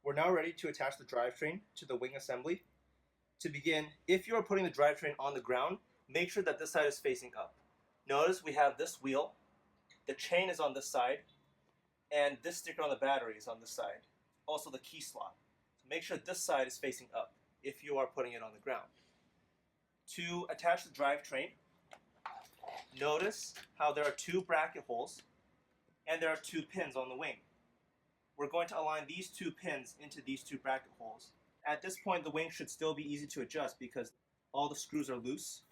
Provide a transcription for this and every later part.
We're now ready to attach the drivetrain to the wing assembly. To begin, if you are putting the drivetrain on the ground, make sure that this side is facing up. Notice we have this wheel, the chain is on this side, and this sticker on the battery is on this side. Also the key slot. So make sure this side is facing up if you are putting it on the ground. To attach the drivetrain, notice how there are two bracket holes and there are two pins on the wing. We're going to align these two pins into these two bracket holes. At this point, the wing should still be easy to adjust because all the screws are loose.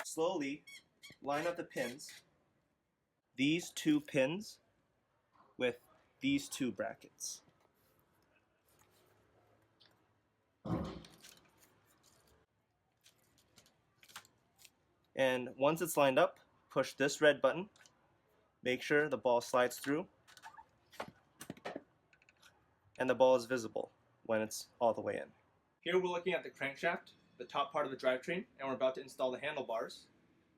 Slowly line up the pins, these two pins with these two brackets. And once it's lined up, push this red button. Make sure the ball slides through and the ball is visible when it's all the way in. Here we're looking at the crankshaft, the top part of the drivetrain, and we're about to install the handlebars.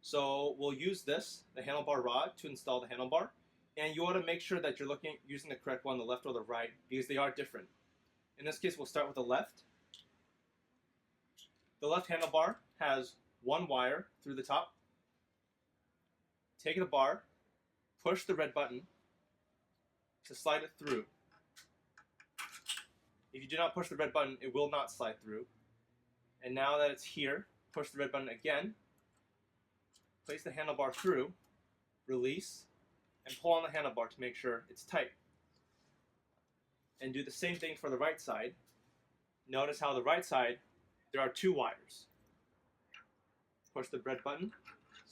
So we'll use this, the handlebar rod, to install the handlebar. And you want to make sure that you're using the correct one, the left or the right, because they are different. In this case, we'll start with the left. The left handlebar has one wire through the top. Take the bar, push the red button to slide it through. If you do not push the red button, it will not slide through. And now that it's here, push the red button again, place the handlebar through, release, and pull on the handlebar to make sure it's tight. And do the same thing for the right side. Notice how the right side, there are two wires. Push the red button,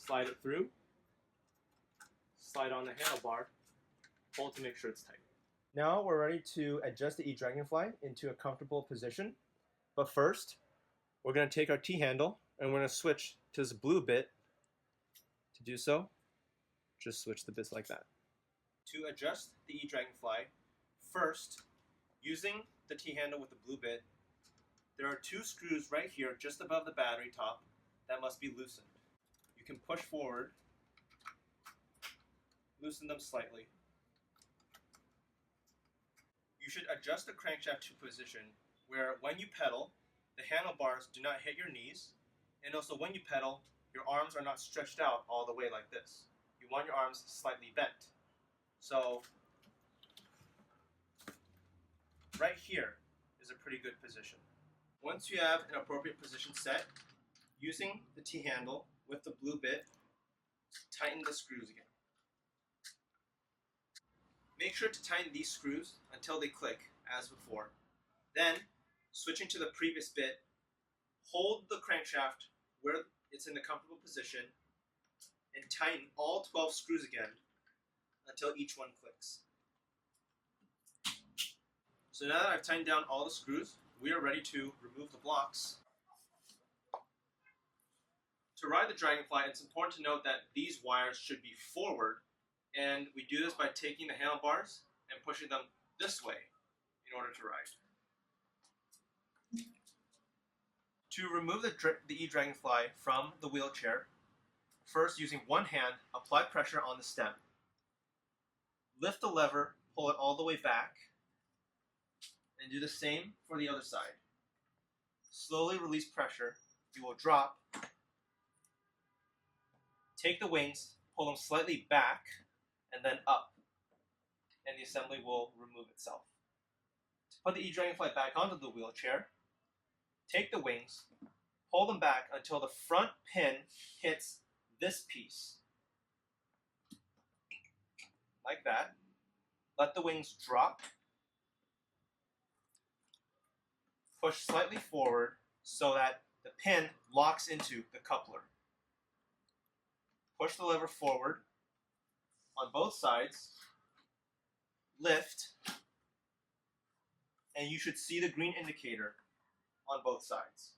slide it through, slide on the handlebar, pull to make sure it's tight. Now we're ready to adjust the e-Dragonfly into a comfortable position. But first, we're going to take our T-handle and we're going to switch to this blue bit. To do so, just switch the bits like that. To adjust the e-Dragonfly, first, using the T-handle with the blue bit, there are two screws right here just above the battery top that must be loosened. You can push forward, loosen them slightly. You should adjust the crankshaft to position where when you pedal, the handlebars do not hit your knees, and also when you pedal, your arms are not stretched out all the way like this. You want your arms slightly bent. So, right here is a pretty good position. Once you have an appropriate position set, using the T-handle with the blue bit, tighten the screws again. Make sure to tighten these screws until they click, as before. Then, switching to the previous bit, hold the crankshaft where it's in a comfortable position and tighten all 12 screws again until each one clicks. So now that I've tightened down all the screws, we are ready to remove the blocks. To ride the Dragonfly, it's important to note that these wires should be forward, and we do this by taking the handlebars and pushing them this way in order to ride. To remove the e-Dragonfly from the wheelchair, first using one hand, apply pressure on the stem. Lift the lever, pull it all the way back, and do the same for the other side. Slowly release pressure, you will drop. Take the wings, pull them slightly back, and then up, and the assembly will remove itself. To put the e-Dragonfly back onto the wheelchair, take the wings, pull them back until the front pin hits this piece. Like that. Let the wings drop. Push slightly forward so that the pin locks into the coupler. Push the lever forward on both sides, lift, and you should see the green indicator on both sides.